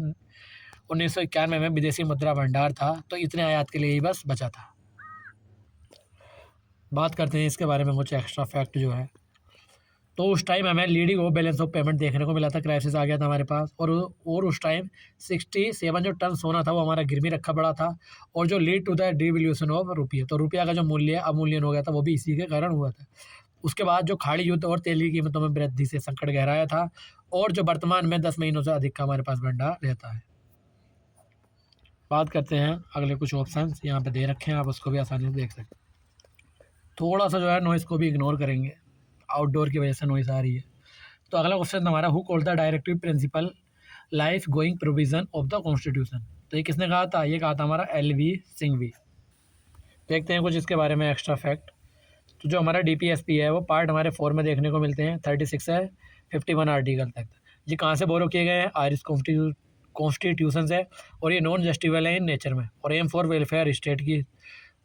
1991 में विदेशी मुद्रा भंडार था तो इतने आयात के लिए ही बस बचा था। बात करते हैं इसके बारे में कुछ एक्स्ट्रा फैक्ट जो है। तो उस टाइम हमें leading of balance of payment देखने को मिला था, क्राइसिस आ गया था हमारे पास और उस टाइम 67 जो टन सोना था वो हमारा गिरवी रखा पड़ा था और जो lead to the devaluation of rupee, तो रुपया का जो मूल्य अवमूल्यन हो गया था वो भी इसी के कारण हुआ था। उसके बाद जो खाड़ी युद्ध और तेल की कीमतों में वृद्धि से संकट गहराया था और जो वर्तमान में 10 महीनों से अधिक का हमारे पास भंडार रहता है। बात करते हैं अगले कुछ ऑप्शन यहाँ पे दे रखे हैं, आप उसको भी आसानी से देख सकते हैं। थोड़ा सा जो है नॉइस को भी इग्नोर करेंगे, आउटडोर की वजह से नॉइस आ रही है। तो अगला क्वेश्चन हमारा, who called the directive principle life going provision of the constitution. तो ये किसने कहा था, ये कहा था हमारा LV सिंघवी। देखते हैं कुछ इसके बारे में एक्स्ट्रा फैक्ट। तो जो हमारा DPSP है वो पार्ट हमारे 4 में देखने को मिलते हैं, 36 है 51 आर्टिकल तक। ये कहाँ से बोरो किए गए हैं, आयरिश कॉन्स्टिट्यूशन से, और ये नॉन जस्टिफाइबल है इन नेचर में और एम फॉर वेलफेयर स्टेट की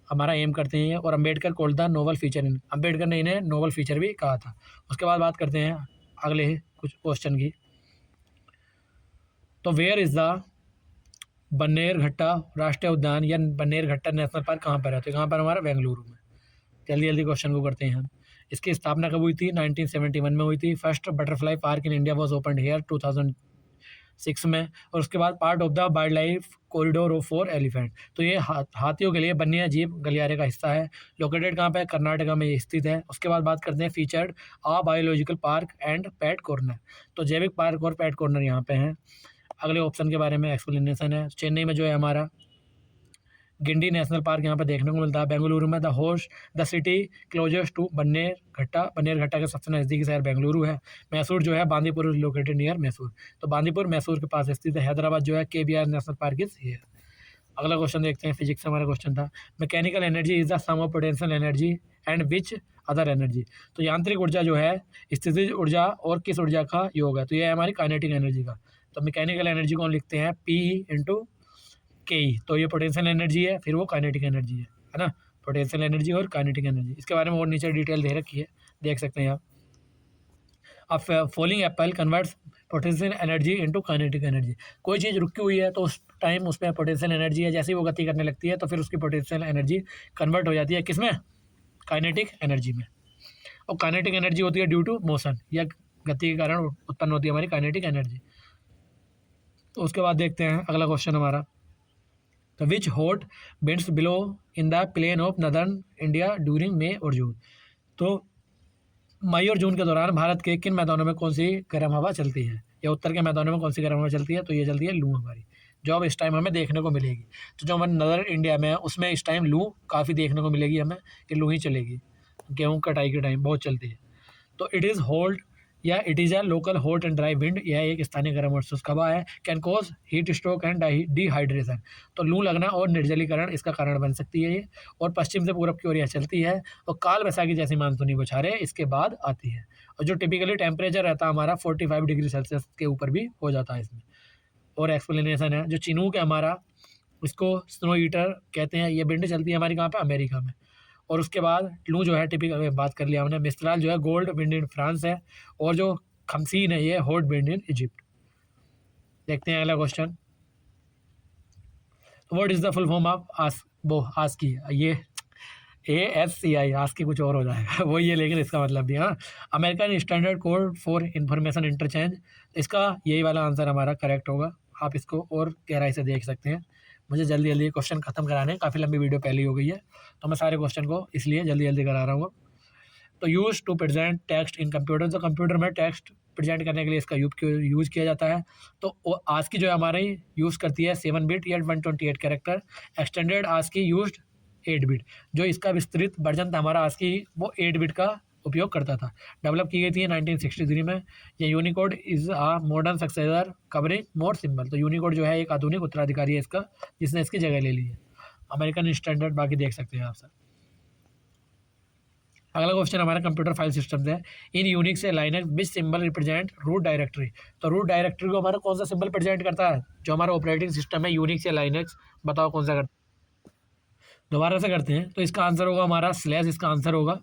हमारा एम करते हैं। और Ambedkar called the noble feature in, Ambedkar ने इन्हें नोबल फीचर भी कहा था। उसके बाद बात करते हैं अगले कुछ क्वेश्चन की। तो वेयर इज़ द बन्नेरघट्टा राष्ट्रीय उद्यान या बन्नेरघट्टा नेशनल पार्क कहाँ पर है, तो कहाँ पर हमारा बेंगलुरु में। जल्दी जल्दी क्वेश्चन को करते हैं हम। इसकी स्थापना कब हुई थी, 1971 में हुई थी। First butterfly park in India was open here 2006 में। और उसके बाद part of the wildlife corridor for elephant, तो ये हाथियों के लिए वन्य जीव गलियारे का हिस्सा है। लोकेटेड कहाँ पे है, कर्नाटका में ये स्थित है। उसके बाद बात करते हैं featured a biological park and pet corner, तो जैविक पार्क और पेट कॉर्नर यहाँ पे हैं। अगले ऑप्शन के बारे में एक्सप्लेनेशन है। चेन्नई में जो है हमारा गिंडी नेशनल पार्क यहाँ पे देखने को मिलता है। बेंगलुरु में the city closest to Bannerghatta, Bannerghatta के सबसे नज़दीकी शहर बेंगलुरु है। मैसूर जो है बांदीपुर लोकेटेड नियर मैसूर, तो बांदीपुर मैसूर के पास स्थित है। हैदराबाद जो है KBR national park is here. अगला क्वेश्चन देखते हैं, फिजिक्स से हमारा क्वेश्चन था, mechanical energy is the sum of potential energy and which other energy. तो यांत्रिक ऊर्जा जो है स्थितिज ऊर्जा और किस ऊर्जा का योग है, तो ये है हमारी काइनेटिक एनर्जी का। तो मैकेनिकल एनर्जी को हम लिखते हैं PE × KE, तो ये पोटेंशियल एनर्जी है, फिर वो काइनेटिक एनर्जी है ना। पोटेंशियल एनर्जी और काइनेटिक एनर्जी, इसके बारे में और नीचे डिटेल दे रखी है, देख सकते हैं आप। अब falling Apple converts potential energy into kinetic energy. कोई चीज़ रुकी हुई है तो उस टाइम उसमें पोटेंशियल एनर्जी है, जैसे ही वो गति करने लगती है तो फिर उसकी पोटेंशियल एनर्जी कन्वर्ट हो जाती है किसमें, काइनेटिक एनर्जी में। और काइनेटिक एनर्जी होती है ड्यू टू मोशन, या गति के कारण उत्पन्न होती है हमारी काइनेटिक एनर्जी। तो उसके बाद देखते हैं अगला क्वेश्चन हमारा, तो which hot winds blow in the plain of northern India during May और जून। तो मई और जून के दौरान भारत के किन मैदानों में कौन सी गर्म हवा चलती है, या उत्तर के मैदानों में कौन सी गर्म हवा चलती है, तो ये चलती है लू हमारी, जो अब इस टाइम हमें देखने को मिलेगी। तो जो हमारे नदर्न इंडिया में है उसमें इस टाइम लू काफ़ी देखने को मिलेगी हमें, कि लू ही चलेगी, गेहूँ कटाई के टाइम बहुत चलती है। तो इट इज़ होल्ड या it is a local hot and dry wind, यह एक स्थानीय गर्म और शुष्क हवा है। Can cause heat stroke and dehydration, तो लू लगना और निर्जलीकरण इसका कारण बन सकती है ये। और पश्चिम से पूरब की ओर यह चलती है और काल वैसाखी जैसी मानसूनी बौछारें इसके बाद आती है। और जो टिपिकली टेम्परेचर रहता है हमारा 45 डिग्री सेल्सियस के ऊपर भी हो जाता है इसमें। और एक्सप्लेनेशन है, जो चिनूक है हमारा, इसको स्नो ईटर कहते हैं, ये विंड चलती है हमारी कहाँ पे, अमेरिका में। और उसके बाद लू जो है टिपिकल बात कर लिया हमने, मिस्त्राल जो है गोल्ड विंड इन फ्रांस है, और जो खमसीन है ये हॉट विंड इन इजिप्ट। देखते हैं अगला question, what is the full form of ASCII, ये ASCI, आस्की कुछ और हो जाएगा वो ये, लेकिन इसका मतलब भी, हाँ, American standard code for information interchange, इसका यही वाला आंसर हमारा करेक्ट होगा। आप इसको और गहराई से देख सकते हैं। मुझे जल्दी जल्दी क्वेश्चन खत्म कराने हैं, काफ़ी लंबी वीडियो पहले ही हो गई है, तो मैं सारे क्वेश्चन को इसलिए जल्दी जल्दी करा रहा हूँ। तो use to present text in computer, तो कंप्यूटर में टेक्स्ट प्रेजेंट करने के लिए इसका यूज़ किया जाता है। तो आज की जो हमारे यूज़ करती है 7 बिट या 128 कैरेक्टर। एक्सटेंडेड आज की यूज 8 बिट, जो इसका विस्तृत वर्जन था हमारा आज की, वो 8 बिट का उपयोग करता था। डेवलप की गई थी 1963 में। ये Unicode is a modern successor covering more symbol. तो यूनिकोड जो है एक आधुनिक उत्तराधिकारी है इसका, जिसने इसकी जगह ले ली है। अमेरिकन स्टैंडर्ड बाकी देख सकते हैं आप सर। अगला क्वेश्चन हमारा कंप्यूटर फाइल सिस्टम है। इन यूनिक्स से Linux which symbol represent root directory. तो रूट डायरेक्टरी को हमारा कौन सा सिंबल प्रेजेंट करता है? जो हमारा ऑपरेटिंग सिस्टम है यूनिक्स या लाइनक्स, बताओ कौन सा करता है? दोबारा से करते हैं। तो इसका आंसर होगा हमारा स्लैश, इसका आंसर होगा।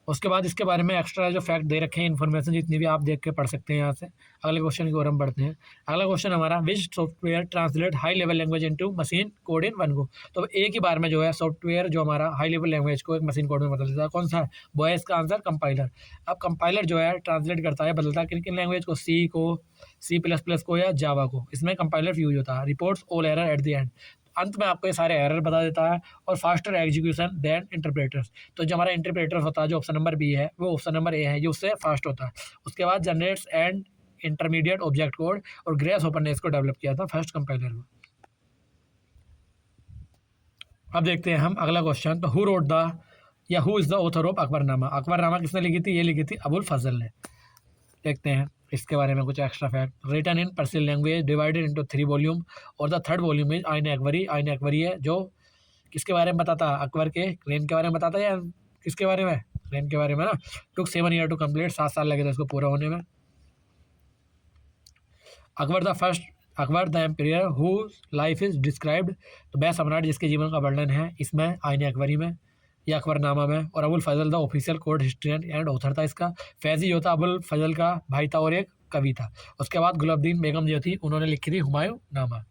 उसके बाद इसके बारे में एक्स्ट्रा जो फैक्ट दे रखे हैं, इन्फॉर्मेशन जितनी भी आप देख के पढ़ सकते हैं यहाँ से। अगले क्वेश्चन की ओर हम बढ़ते हैं। अगला क्वेश्चन हमारा विच software translate high level language into machine code in one go. तो एक ही बार में जो है सॉफ्टवेयर जो हमारा हाई लेवल लैंग्वेज को एक मशीन कोड में बदल देता है, कौन सा है? वो है इसका आंसर कंपाइलर। अब कंपाइलर जो है ट्रांसलेट करता है, बदलता है किन किन लैंग्वेज को? सी को, C++ को या जावा को। इसमें कंपाइलर यूज होता है। Reports all error at the end. अंत में आपको ये सारे एरर बता देता है। और फास्टर एग्जीक्यूशन देन इंटरप्रेटर्स। तो जो हमारा इंटरप्रेटर होता है, जो ऑप्शन नंबर बी है, वो ऑप्शन नंबर ए है, जो उससे फास्ट होता है। उसके बाद generates and intermediate object code, और ग्रेस होपर ने इसको डेवलप किया था फर्स्ट कंपाइलर को। अब देखते हैं हम अगला क्वेश्चन। तो हु रोट द या who is the author of Akbarnama. Akbarnama किसने लिखी थी? ये लिखी थी अबुल फजल ने। देखते हैं इसके बारे में कुछ extra fact. Written in Persian language, divided into 3 volume, और the third volume is Ain Akbari. आइन अकबरी है जो किसके बारे में बताता? अकबर के रेन के बारे में बताता है, या किसके बारे में? रेन के बारे में ना। टुक 7 ईयर टू कंप्लीट, 7 साल लगे थे इसको पूरा होने में। Akbar the ampere who life is described. तो वह सम्राट जिसके जीवन का वर्णन है इसमें आइन अकबरी में या अकबरनामा में। और Abul Fazl the official court historian and author था इसका। फैजी जो था अबुल फजल का भाई था और एक कवि था। उसके बाद गुलाबुद्दीन बेगम जो थी, उन्होंने लिखी थी हुमायूं नामा।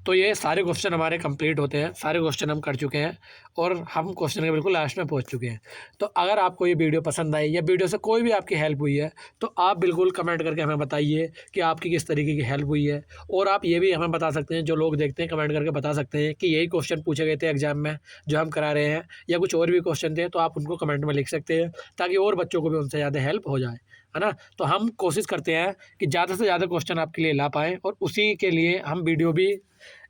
तो ये सारे क्वेश्चन हमारे कंप्लीट होते हैं, सारे क्वेश्चन हम कर चुके हैं और हम क्वेश्चन के बिल्कुल लास्ट में पहुंच चुके हैं। तो अगर आपको ये वीडियो पसंद आई या वीडियो से कोई भी आपकी हेल्प हुई है, तो आप बिल्कुल कमेंट करके हमें बताइए कि आपकी किस तरीके की हेल्प हुई है। और आप ये भी हमें बता सकते हैं, जो लोग देखते हैं कमेंट करके बता सकते हैं कि यही क्वेश्चन पूछे गए थे एग्जाम में जो हम करा रहे हैं, या कुछ और भी क्वेश्चन थे, तो आप उनको कमेंट में लिख सकते हैं ताकि और बच्चों को भी उनसे ज़्यादा हेल्प हो जाए, है ना। तो हम कोशिश करते हैं कि ज़्यादा से ज़्यादा क्वेश्चन आपके लिए ला पाएँ, और उसी के लिए हम वीडियो भी,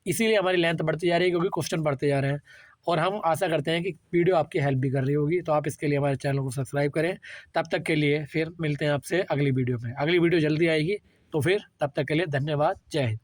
इसीलिए हमारी लेंथ बढ़ती जा रही है क्योंकि क्वेश्चन बढ़ते जा रहे हैं। और हम आशा करते हैं कि वीडियो आपकी हेल्प भी कर रही होगी। तो आप इसके लिए हमारे चैनल को सब्सक्राइब करें। तब तक के लिए फिर मिलते हैं आपसे अगली वीडियो में। अगली वीडियो जल्दी आएगी, तो फिर तब तक के लिए धन्यवाद। जय हिंद।